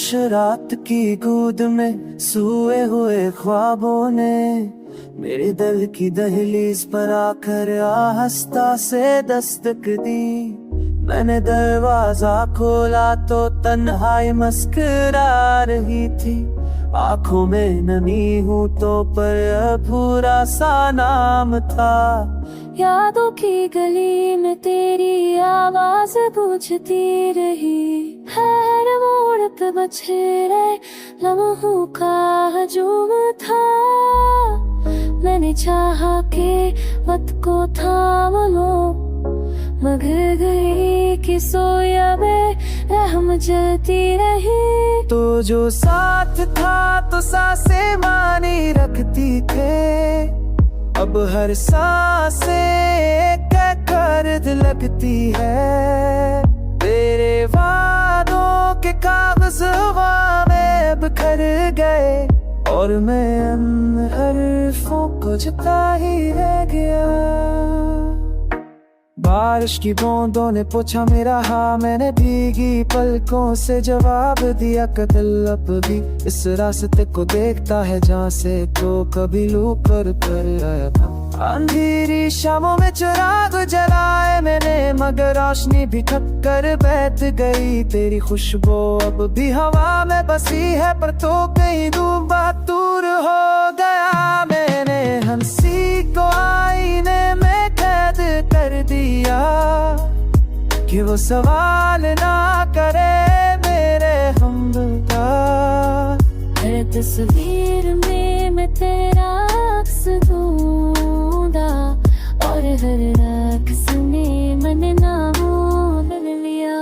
खामोश रात की गूद में सोए हुए ख्वाबों ने मेरे दिल की दहलीज पर आकर आहिस्ता से दस्तक दी। मैंने दरवाजा खोला तो तन्हाई मुस्कुरा रही थी। आंखों में नमी हूँ तो पर अधूरा सा नाम था। यादों की गली में तेरी आवाज गूंजती रही। हर मोड़ पे बछेरे लम्हों का हजूम था। मैंने चाहा के वक्त को थाम लो, मगर गई कि सोया में रहम जलती रही। तो जो साथ था तो सांसें मानी रखती थे, अब हर सांसे कर्द लगती है। तेरे वादों के कागज हवा में बिखर गए और मैं उन हर्फों को जता ही रह गया। बारिश की बूंदों ने पूछा मेरा हाँ, मैंने भीगी पलकों से जवाब दिया। कतल अब भी इस रास्ते को देखता है जहाँ से तो कभी लूप कर आया था। अंधेरी शामों में चिराग जलाए मैंने, मगर रोशनी भी थक कर बैठ गई। तेरी खुशबू अब भी हवा में बसी है, पर तो कहीं दूर हो गया। मैंने हंसी को आईने में कैद कर दिया कि वो सवाल ना करे मेरे हमदिल का। हर तस्वीर में मैं तेरा अक्स ढूंढा और हर रक्स में मैंने नाम लिया।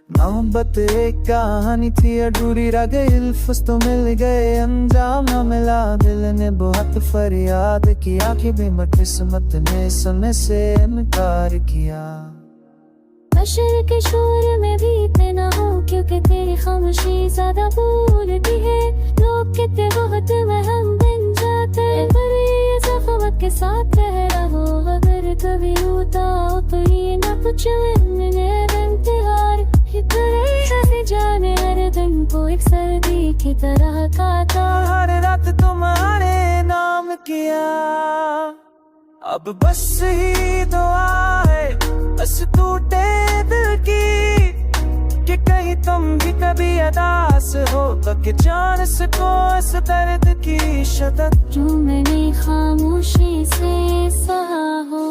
मोहब्बत एक कहानी थी अधूरी रह गई, अल्फाज तो मिल गए अंजाम न मिला। दिल ने बहुत फरियाद किया कि भी किस्मत ने समय से इनकार किया। बशर के शोर में भी इतना हो, क्योंकि तेरी खामोशी ज्यादा बोलती है। लोग कितने वक्त में हम बन जाते, पर ये सखावत के साथ रह रहो। अगर कभी होता हो तो ये ना कुछ मैंने इंतजार ही जाने। हर दिन को एक सर्दी की तरह काटा, हर रात तुम्हारे नाम किया। अब बस ही दुआ है बस टूटे दिल की, कि कहीं तुम भी कभी अदास हो तो जान सको इस दर्द की शिद्दत जो मैंने खामोशी से सहा हो।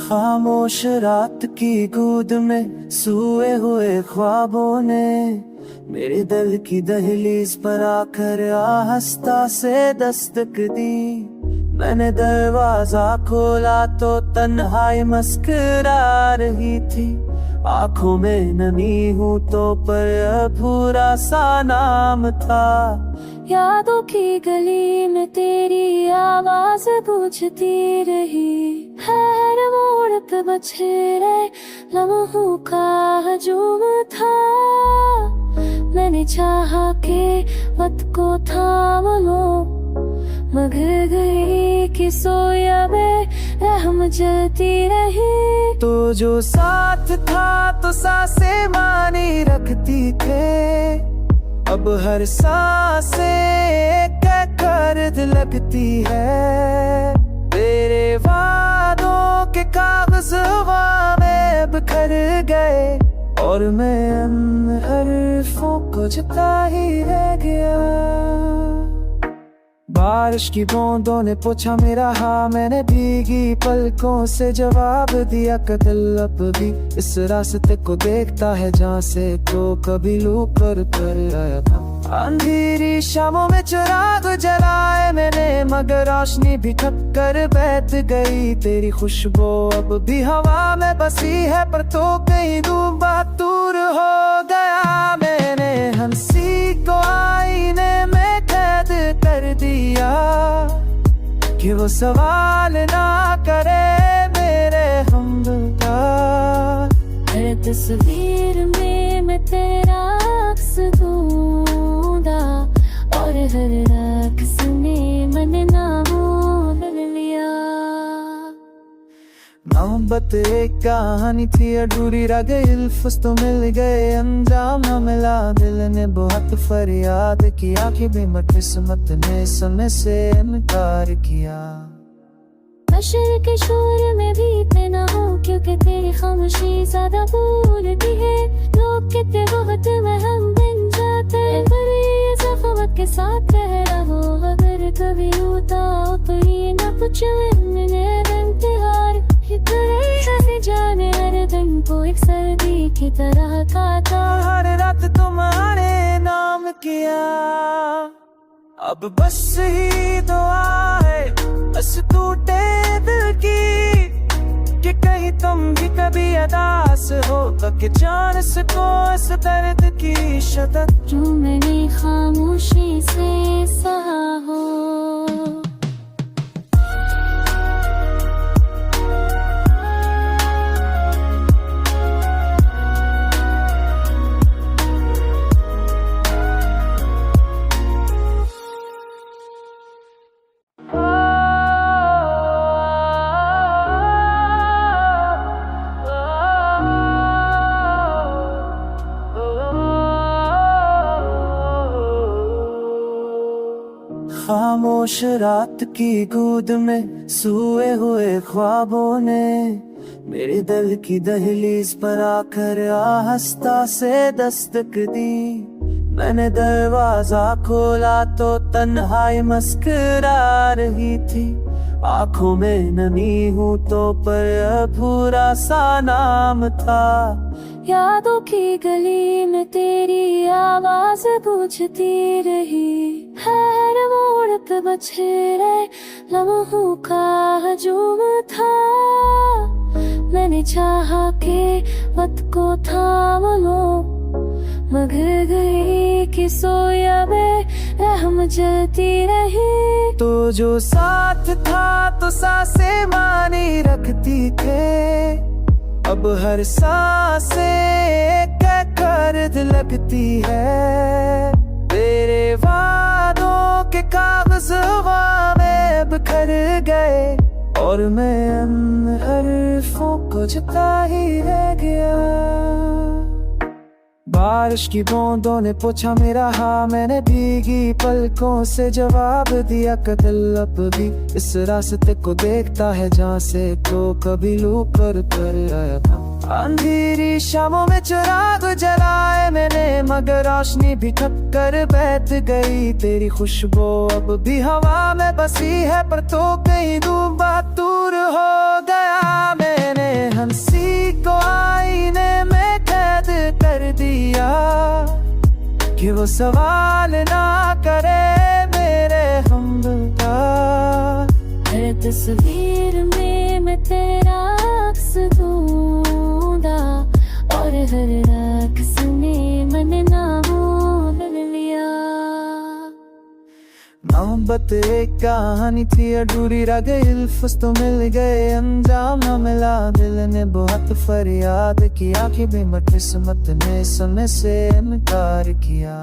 खामोश रात की गूद में सोए हुए ख्वाबों ने मेरे दिल की दहलीज पर आकर आहिस्ता से दस्तक दी। मैंने दरवाजा खोला तो तन्हाई मुस्कुरा रही थी। आंखों में नमी हूँ तो पर अधूरा सा नाम था। यादों की गली में तेरी आवाज गूंजती रही। हर मोड़ पे बछेरे लम्हों का हजूम था। मैंने चाहा के वक्त को थाम लो, मगर गई कि सोया में रहम जलती रही। तो जो साथ था तो सांसें मानी रखती थे, अब हर सांसे कर्द लगती है। तेरे वादों के कागज हवा में बिखर गए और मैं उन हर्फों को जता ही रह गया। बारिश की बूंदों ने पूछा मेरा हाँ, मैंने भीगी पलकों से जवाब दिया। कतल अब भी इस रास्ते को देखता है जहाँ से तो कभी लूप कर आया था। अंधेरी शामों में चिराग जलाए मैंने, मगर रोशनी भी थक कर बैठ गई। तेरी खुशबू अब भी हवा में बसी है, पर तो कहीं दूर हो गया। मैंने हंसी को आईने में कैद कर दिया कि वो सवाल ना करे मेरे हमदिल का। हर तस्वीर में मैं तेरा अक्स ढूंढा और हर रक्स में मैंने नाम लिया। मोहब्बत एक कहानी थी अधूरी रह गई, इल्फस तो मिल गए अंजाम न मिला। दिल ने बहुत फरियाद किया कि भी किस्मत ने समय से इनकार किया। नशर के शोर में भी इतना हो क्योंकि तेरी खामोशी ज्यादा बोलती है। लोग कितने वक्त में हम बन जाते हैं, पर ये सखावत के साथ रह रहो। अगर कभी होता हो तो ये ना पूछो मैंने इंतजार ही जाने हर दिन को एक सर्दी की तरह काटा। हर रात तुम्हारे नाम किया, अब बस ही दुआ है बस टूटे दिल की कि कहीं तुम भी कभी अदास हो कि जान सको इस दर्द की शिद्दत जो मैंने खामोशी से सहा हो। खामोश रात की गूद में सोए हुए ख्वाबों ने मेरे दिल की दहलीज पर आकर आहिस्ता से दस्तक दी। मैंने दरवाजा खोला तो तन्हाई मुस्कुरा रही थी। आंखों में नमी हूँ तो पर अधूरा सा नाम था। यादों की गली में तेरी आवाज गूंजती रही। हर मोड़ पे बछड़े लम्हों का हजूम था। मैंने चाहा के वक्त को थाम लो, मगर गई कि सोया में रहम जलती रही। तो जो साथ था तो सांसें मानी रखती थे, अब हर सांसे कर्द लगती है। तेरे वादों के कागज हवा में बिखर गए और मैं उन हर्फों को जता ही रह गया। बारिश की बूंदों ने पूछा मेरा हाँ, मैंने भीगी पलकों से जवाब दिया कतल अब भी इस रास्ते को देखता है जहाँ से तो कभी लू कर आया था। अंधेरी शामों में चिराग जलाए मैंने, मगर रोशनी भी थक कर बैठ गई। तेरी खुशबू अब भी हवा में बसी है, पर तो कहीं दूर हो गया। मैंने हंसी को आईने में कैद कर दिया कि वो सवाल ना करे मेरे हमदिल का। हर तस्वीर में मैं तेरा अक्स ढूंढा और हर रक्स में मैंने नाम लिया। मोहब्बत एक कहानी थी अधूरी रह गई, इल्फस तो मिल गए अंजाम न मिला। दिल ने बहुत फरियाद किया कि भी किस्मत ने समय से इनकार किया।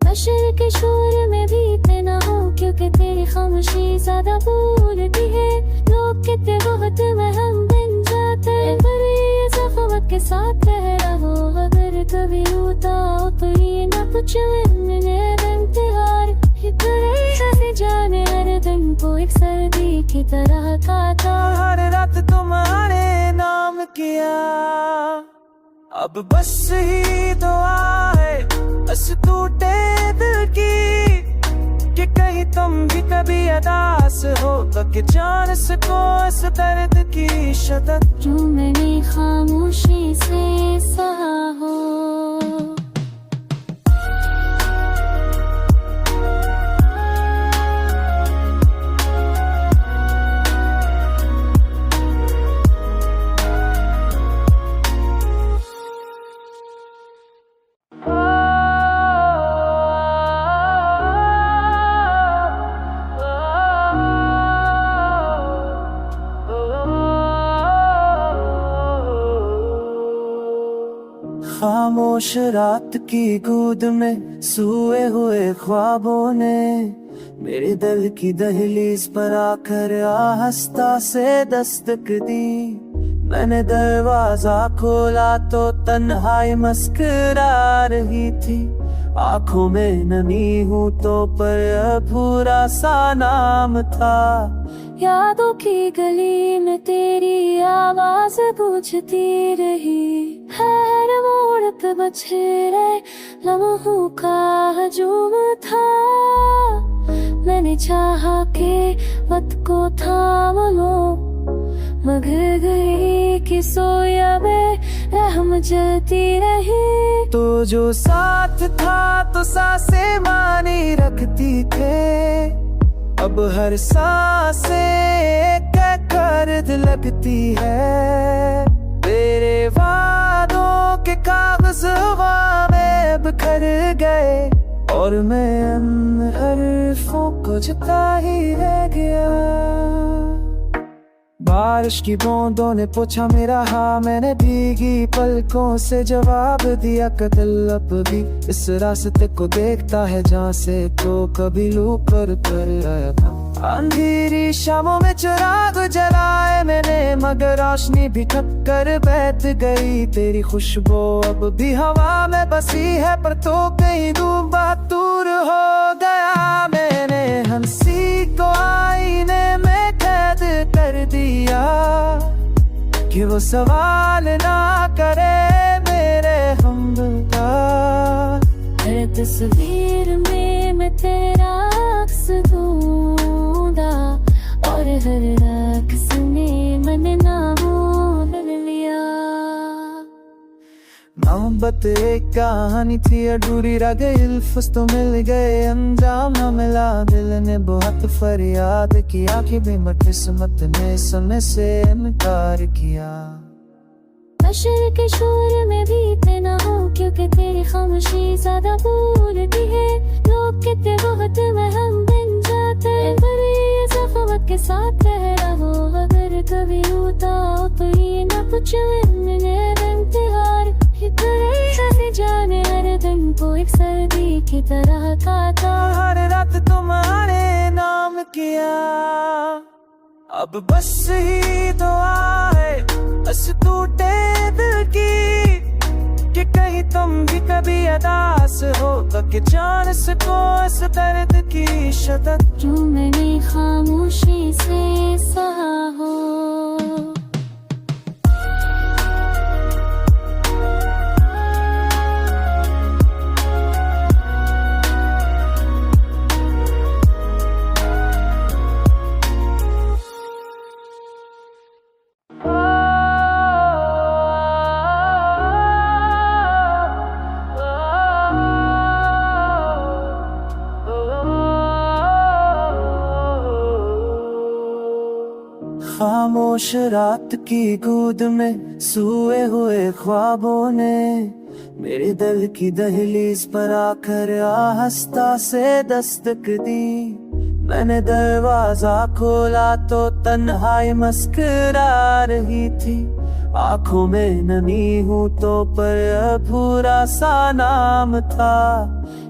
नशर के शोर में भी इतना हो क्योंकि तेरी खामोशी ज्यादा बोलती है। लोग कितने वक्त में हम बन जाते हैं, पर ये सखावत के साथ रह रहो। अगर कभी होता हो तो ये ना पूछो मैंने इंतजार ही जाने हर दिन को एक सर्दी की तरह काटा। हर रात तुम्हारे नाम किया, अब बस ही दुआ है बस टूटे दिल की कि कहीं तुम भी कभी अदास हो कि जान सको इस दर्द की शिद्दत जो मैंने खामोशी से सहा हो। रात की गूद में सोए हुए ख्वाबों ने मेरे दिल की दहलीज पर आकर आहिस्ता से दस्तक दी। मैंने दरवाजा खोला तो तन्हाई मुस्कुरा रही थी। आंखों में नमी हूँ तो पर अधूरा सा नाम था। यादों की गली में तेरी आवाज पूछती रही। हर मोड़ पे बछड़े लम्हों का हजूम था। मैंने चाहा के वक्त को थाम लो, मगर गई कि सोया में रहम जलती रही। तो जो साथ था तो सांसें मानी रखती थे, अब हर सांसे कर्द लगती है। तेरे वादों के कागज़ हवा में बिखर गए और मैं उन हर्फों को जता ही रह गया। बारिश की बूंदों ने पूछा मेरा हाँ, मैंने भीगी पलकों से जवाब दिया कतल अब भी इस रास्ते को देखता है जहाँ से तो कभी लू कर आया था। अंधेरी शामों में चिराग जलाए मैंने, मगर रोशनी भी ठक्कर बैठ गई। तेरी खुशबू अब भी हवा में बसी है, पर तो कहीं दूर हो गया। मैंने हंसी को आईने में कैद कर दिया कि वो सवाल ना करे मेरे हमदिल का। हर तस्वीर में मैं तेरा अक्स ढूंढा और हर रक्स में मैंने नाम लिया। मोहब्बत एक कहानी थी अधूरी रह गई, इल्फस तो मिल गए अंजाम न मिला। दिल ने बहुत फरियाद किया कि भी किस्मत ने समय से इनकार किया। नशर के शोर में भी इतना हो, क्योंकि तेरी खामोशी ज्यादा बोलती है। लोग कहते वक्त में हम बन जाते हैं, पर ये ज़ख़ावत के साथ रह रहो। अगर कभी रोता हो तो ये ना पूछो मैंने इंतजार ही करे। कैसे जाने हर दिन को एक सर्दी की तरह खाता। हर रात तुम्हारे नाम किया, अब बस ही दुआ है बस टूटे दिल की कि कहीं तुम भी कभी अदास हो तो कि जान सको इस दर्द की शिद्दत जो मैंने खामोशी से सहा हो। खामोश रात की गूद में सोए हुए ख्वाबों ने मेरे दिल की दहलीज पर आकर आहिस्ता से दस्तक दी। मैंने दरवाजा खोला तो तन्हाई मुस्कुरा रही थी। आंखों में नमी हूँ तो पर अधूरा सा नाम था।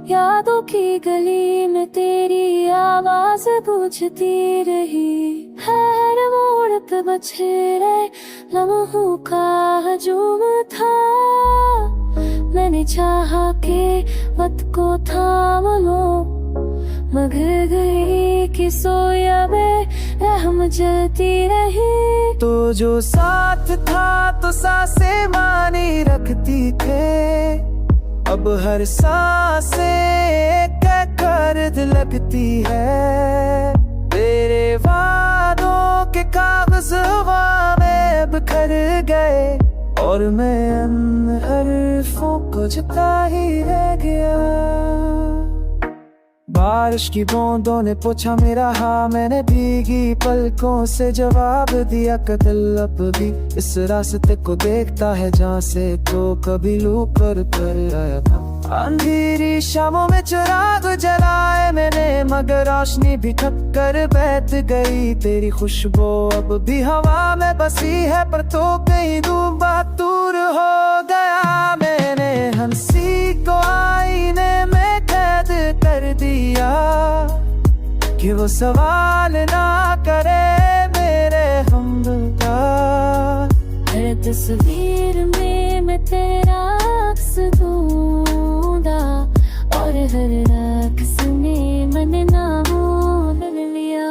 यादों की गली में तेरी आवाज पूछती रही। हर मोड़ पे बछड़े लम्हों का हजूम था। मैंने चाहा के वक्त को थाम लो, मगर गई कि सोया में रहम जलती रही। तो जो साथ था तो सांसें मानी रखती थे, अब हर सांसे कर्द लगती है। तेरे वादों के कागज़ हवा में बिखर गए और मैं उन हर्फों को जता ही रह गया। बारिश की बूंदों ने पूछा मेरा हाँ, मैंने भीगी पलकों से जवाब दिया कतल अब भी इस रास्ते को देखता है जहाँ से तो कभी लू कर आया था। अंधेरी शामों में चिराग जलाए मैंने, मगर रोशनी भी ठक्कर बैठ गई। तेरी खुशबू अब भी हवा में बसी है, पर तो कहीं दूर हो गया। मैंने हंसी को आईने में कैद कर दिया कि वो सवाल ना करे मेरे हमदिल का। हर तस्वीर में मैं तेरा अक्स ढूंढा और हर रक्स में मैंने नाम लिया।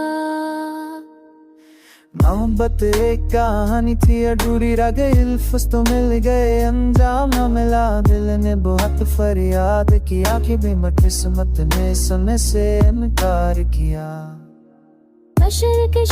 मोहब्बत एक कहानी थी अधूरी रह गई, इल्फस तो मिल गए अंजाम न मिला। दिल ने बहुत फरियाद किया कि भी किस्मत ने सुनने से इनकार किया। बशर के